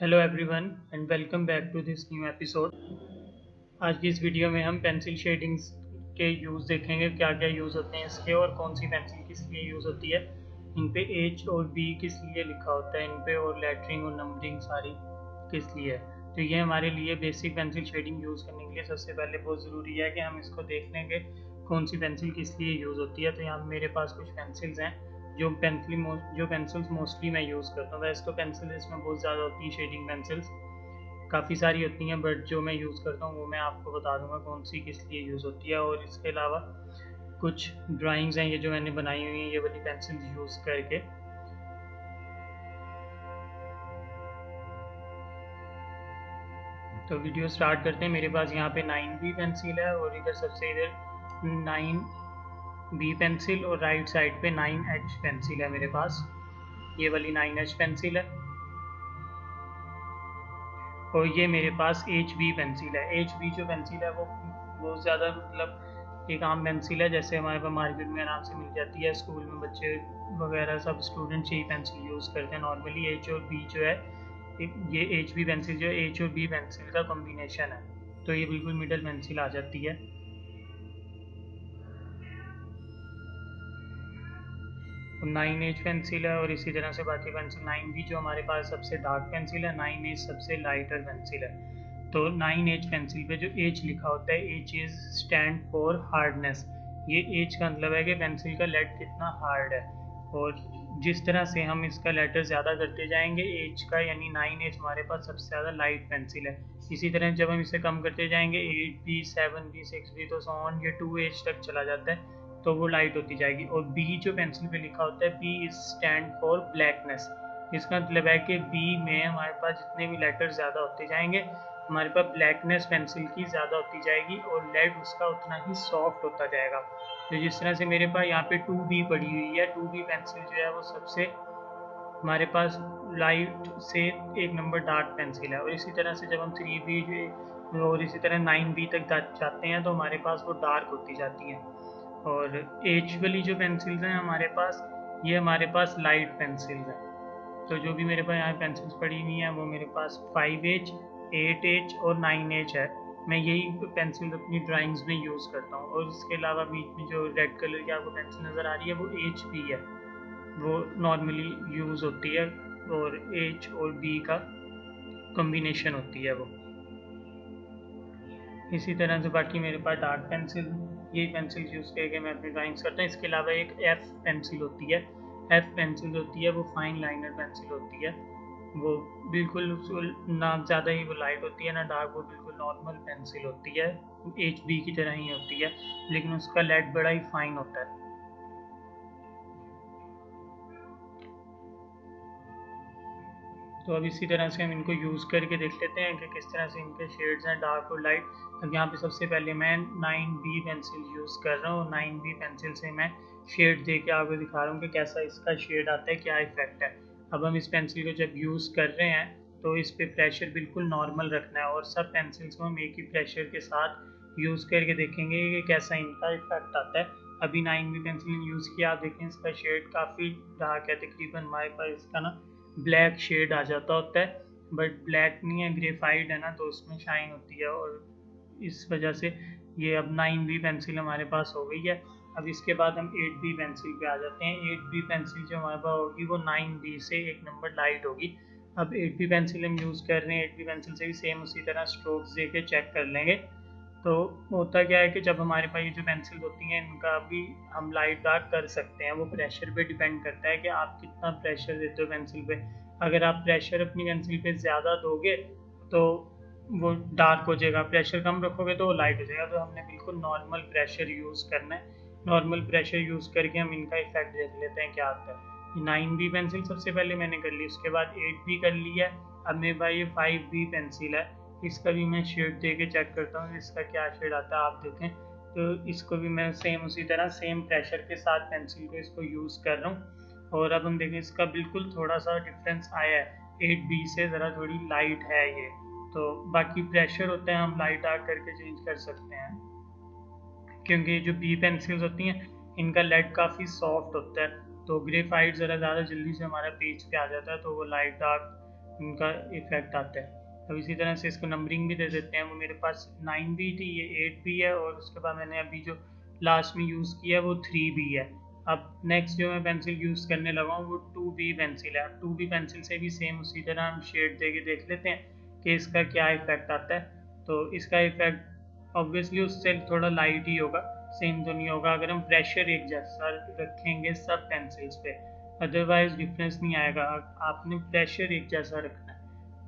Hello everyone and welcome back to this new episode. आज की इस वीडियो में हम पेंसिल शेडिंग्स के यूज़ देखेंगे, क्या क्या यूज़ होते हैं इसके और कौन सी पेंसिल किस लिए यूज़ होती है, इन पे एच और बी किस लिए लिखा होता है इन पे, और लेटरिंग और नंबरिंग सारी किस लिए है। तो ये हमारे लिए बेसिक पेंसिल शेडिंग यूज़ करने के लिए सबसे पहले बहुत ज़रूरी है कि हम इसको देख लें कि कौन सी पेंसिल किस लिए यूज़ होती है। तो यहाँ मेरे पास कुछ पेंसिल्स हैं जो पेंसिल्स मोस्टली मैं यूज़ करता हूँ। वैसे तो पेंसिल इसमें बहुत ज़्यादा होती हैं, शेडिंग पेंसिल्स काफ़ी सारी होती हैं, बट जो मैं यूज़ करता हूँ वो मैं आपको बता दूंगा कौन सी किस लिए यूज़ होती है। और इसके अलावा कुछ ड्राइंग्स हैं ये जो मैंने बनाई हुई हैं ये वाली पेंसिल यूज़ करके। तो वीडियो स्टार्ट करते हैं। मेरे पास यहाँ पे 9B पेंसिल है और इधर सबसे इधर 9B पेंसिल और राइट साइड पे 9H पेंसिल है मेरे पास। ये वाली 9H पेंसिल है और ये मेरे पास HB पेंसिल है। HB जो पेंसिल है वो बहुत ज़्यादा मतलब एक आम पेंसिल है, जैसे हमारे पास मार्केट में आराम से मिल जाती है। स्कूल में बच्चे वगैरह सब स्टूडेंट्स यही पेंसिल यूज़ करते हैं नॉर्मली। एच और बी जो है ये HB पेंसिल जो है एच और बी पेंसिल का कॉम्बिनेशन है, तो ये बिल्कुल मिडल पेंसिल आ जाती है। और 9H पेंसिल है और इसी तरह से बाकी पेंसिल 9B जो हमारे पास सबसे डार्क पेंसिल है, 9H सबसे लाइटर पेंसिल है। तो 9H पेंसिल पे जो H लिखा होता है, H is stand for hardness. ये H का मतलब है कि पेंसिल का लेड कितना हार्ड है। और जिस तरह से हम इसका लेटर ज़्यादा करते जाएंगे H का, यानी 9H हमारे पास सबसे ज़्यादा लाइट पेंसिल है। इसी तरह जब हम इसे कम करते जाएंगे 8B 7B 6B तो सो ऑन ये 2H तक चला जाता है, तो वो लाइट होती जाएगी। और बी जो पेंसिल पे लिखा होता है, b is stand for blackness. इसका मतलब है कि बी में हमारे पास जितने भी लेटर ज़्यादा होते जाएंगे हमारे पास ब्लैकनेस पेंसिल की ज़्यादा होती जाएगी और लेड उसका उतना ही सॉफ्ट होता जाएगा। तो जिस तरह से मेरे पास यहाँ पे 2B पड़ी हुई है, 2B पेंसिल जो है वो सबसे हमारे पास लाइट से एक नंबर डार्क पेंसिल है। और इसी तरह से जब हम 3B और इसी तरह 9B तक जाते हैं तो हमारे पास वो डार्क होती जाती हैं। और एच वाली जो पेंसिल्स हैं हमारे पास, ये हमारे पास लाइट पेंसिल्स हैं। तो जो भी मेरे पास यहाँ पेंसिल्स पड़ी हुई हैं वो मेरे पास 5H 8H और 9H है। मैं यही पेंसिल अपनी ड्राइंग्स में यूज़ करता हूँ। और इसके अलावा बीच में जो रेड कलर की आपको पेंसिल नज़र आ रही है वो HB है, वो नॉर्मली यूज़ होती है और H और B का कॉम्बिनेशन होती है वो। इसी तरह से बाकी मेरे पास डार्क पेंसिल, यही पेंसिल यूज़ करके मैं अपनी ड्राइंग्स करता हूँ। इसके अलावा एक एफ पेंसिल होती है। एफ पेंसिल होती है वो फाइन लाइनर पेंसिल होती है। वो बिल्कुल ना ज़्यादा ही वो लाइट होती है ना डार्क, वो बिल्कुल नॉर्मल पेंसिल होती है, एच बी की तरह ही होती है, लेकिन उसका लेड बड़ा ही फाइन होता है। तो अब इसी तरह से हम इनको यूज़ करके देख लेते हैं कि किस तरह से इनके शेड्स हैं डार्क और लाइट। अब यहाँ पे सबसे पहले मैं 9B पेंसिल यूज़ कर रहा हूँ। 9B पेंसिल से मैं शेड दे के आपको दिखा रहा हूँ कि कैसा इसका शेड आता है, क्या इफेक्ट है। अब हम इस पेंसिल को जब यूज़ कर रहे हैं तो इस पर प्रेशर बिल्कुल नॉर्मल रखना है और सब पेंसिल्स को हम एक ही प्रेशर के साथ यूज़ करके देखेंगे कि कैसा इनका इफेक्ट आता है। अभी 9B पेंसिल यूज़ किया, आप देखें इसका शेड काफ़ी डार्क है, तकरीबन हमारे पास इसका ना ब्लैक शेड आ जाता होता है, बट ब्लैक नहीं है, ग्रेफाइड है ना, तो उसमें शाइन होती है। और इस वजह से ये अब 9B पेंसिल हमारे पास हो गई है। अब इसके बाद हम 8B पेंसिल पे आ जाते हैं। 8B पेंसिल जो हमारे पास होगी वो 9B से एक नंबर लाइट होगी। अब 8B पेंसिल हम यूज़ कर रहे हैं, 8B पेंसिल से भी सेम उसी तरह स्ट्रोक्स दे के चेक कर लेंगे। तो होता क्या है कि जब हमारे पास ये जो पेंसिल होती हैं इनका भी हम लाइट डार्क कर सकते हैं। वो प्रेशर पे डिपेंड करता है कि आप कितना प्रेशर देते हो पेंसिल पे। अगर आप प्रेशर अपनी पेंसिल पे ज़्यादा दोगे तो वो डार्क हो जाएगा, प्रेशर कम रखोगे तो वो लाइट हो जाएगा। तो हमने बिल्कुल नॉर्मल प्रेशर यूज़ करना है। नॉर्मल प्रेशर यूज़ करके हम इनका इफेक्ट देख लेते हैं क्या आता है। 9B पेंसिल सबसे पहले मैंने कर ली, उसके बाद 8B कर ली है। अब मेरे पास ये 5B पेंसिल है, इसका भी मैं शेड दे के चेक करता हूँ इसका क्या शेड आता है, आप देखें। तो इसको भी मैं सेम उसी तरह सेम प्रेशर के साथ पेंसिल को इसको यूज़ कर रहा हूँ। और अब हम देखें इसका बिल्कुल थोड़ा सा डिफरेंस आया है, 8B से ज़रा थोड़ी लाइट है ये। तो बाकी प्रेशर होता है हम लाइट डार्क करके चेंज कर सकते हैं, क्योंकि जो बी पेंसिल्स होती हैं इनका लेड काफ़ी सॉफ्ट होता है, तो ग्रेफाइट ज़रा ज़्यादा जल्दी से हमारा पेज पे आ जाता है, तो वो लाइट डार्क उनका इफेक्ट आता है। अब इसी तरह से इसको नंबरिंग भी दे देते हैं। वो मेरे पास 9 भी थी, ये 8 भी है, और उसके बाद मैंने अभी जो लास्ट में यूज़ किया वो 3 भी है। अब नेक्स्ट जो मैं पेंसिल यूज़ करने लगा हूँ वो 2B पेंसिल है। 2B पेंसिल से भी सेम उसी तरह हम शेड दे के देख लेते हैं कि इसका क्या इफेक्ट आता है। तो इसका इफेक्ट ऑब्वियसली उससे थोड़ा लाइट ही होगा, सेम तो नहीं होगा अगर हम प्रेशर एक जैसा रखेंगे सब पेंसिल्स पे, अदरवाइज डिफरेंस नहीं आएगा। आपने प्रेशर एक जैसा रखना है।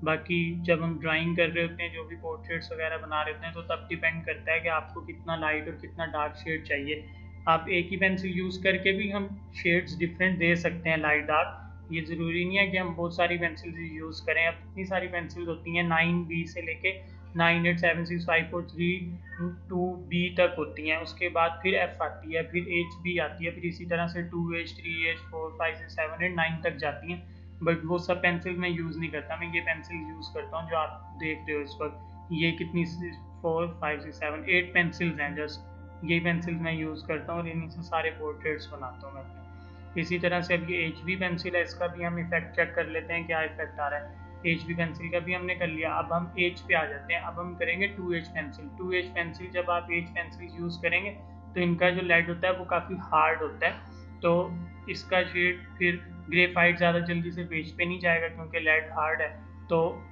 बाकी जब हम ड्राइंग कर रहे होते हैं, जो भी पोर्ट्रेट्स वगैरह बना रहे होते हैं, तो तब डिपेंड करता है कि आपको कितना लाइट और कितना डार्क शेड चाहिए। आप एक ही पेंसिल यूज़ करके भी हम शेड्स डिफरेंट दे सकते हैं, लाइट डार्क। ये ज़रूरी नहीं है कि हम बहुत सारी पेंसिल्स यूज़ करें। अब इतनी सारी पेंसिल्स होती हैं, 9B से लेके 98765432B तक होती हैं। उसके बाद फिर F आती है, फिर HB आती है, फिर इसी तरह से 2H 3H 4 5 6 7 8 9 तक जाती हैं। बट वो सब पेंसिल मैं यूज़ नहीं करता। मैं ये पेंसिल यूज़ करता हूँ जो आप देख रहे हो इस वक्त। ये कितनी 4 5 6 7 8 पेंसिल्स हैं जस्ट। ये पेंसिल्स मैं यूज़ करता हूँ और इन्हीं से सारे पोर्ट्रेट्स बनाता हूँ मैं अपने। इसी तरह से अब ये HB पेंसिल है, इसका भी हम इफेक्ट चेक कर लेते हैं क्या इफेक्ट आ रहा है। HB पेंसिल का भी हमने कर लिया। अब हम H पे आ जाते हैं। अब हम करेंगे 2H पेंसिल। 2H पेंसिल जब आप H पेंसिल यूज़ करेंगे तो इनका जो लेड होता है वो काफ़ी हार्ड होता है। तो इसका शेड फिर ग्रेफाइट ज़्यादा जल्दी से पेज पे नहीं जाएगा क्योंकि लेड हार्ड है। तो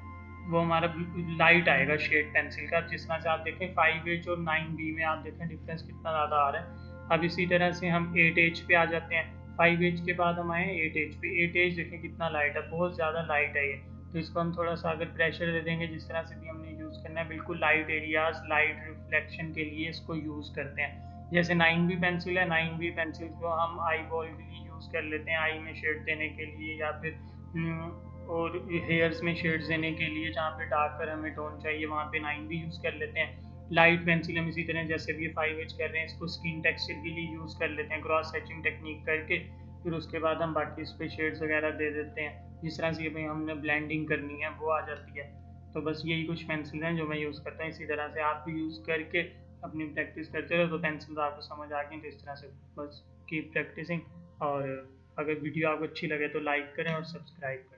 वो हमारा लाइट आएगा शेड पेंसिल का। जिस तरह से आप देखें 5H और 9B में आप देखें डिफरेंस कितना ज़्यादा आ रहा है। अब इसी तरह से हम 8H पे आ जाते हैं। 5H के बाद हम आए 8H पे। 8H देखें कितना लाइट है, बहुत ज़्यादा लाइट है ये। तो इसको हम थोड़ा सा अगर प्रेशर दे देंगे, जिस तरह से भी हमने यूज़ करना है, बिल्कुल लाइट एरियाज, लाइट रिफ्लेक्शन के लिए इसको यूज़ करते हैं। जैसे 9B पेंसिल है, 9B पेंसिल को हम आई बॉल के लिए यूज़ कर लेते हैं, आई में शेड देने के लिए, या फिर और हेयर्स में शेड्स देने के लिए जहाँ पे डार्कर हमें टोन चाहिए वहाँ पे 9B यूज़ कर लेते हैं। लाइट पेंसिल हम इसी तरह जैसे भी 5H कर रहे हैं, इसको स्किन टेक्सचर के लिए यूज़ कर लेते हैं क्रॉस हैचिंग टेक्निक करके। फिर उसके बाद हम बाकी इस पर शेड्स वगैरह दे देते हैं। जिस तरह से भाई हमने ब्लेंडिंग करनी है वो आ जाती है। तो बस यही कुछ पेंसिल हैं जो मैं यूज़ करता हूँ। इसी तरह से आप भी यूज़ करके अपनी प्रैक्टिस करते रहो तो पेंसिल आपको समझ आ गई। तो इस तरह से बस कीप प्रैक्टिसिंग। और अगर वीडियो आपको अच्छी लगे तो लाइक करें और सब्सक्राइब करें।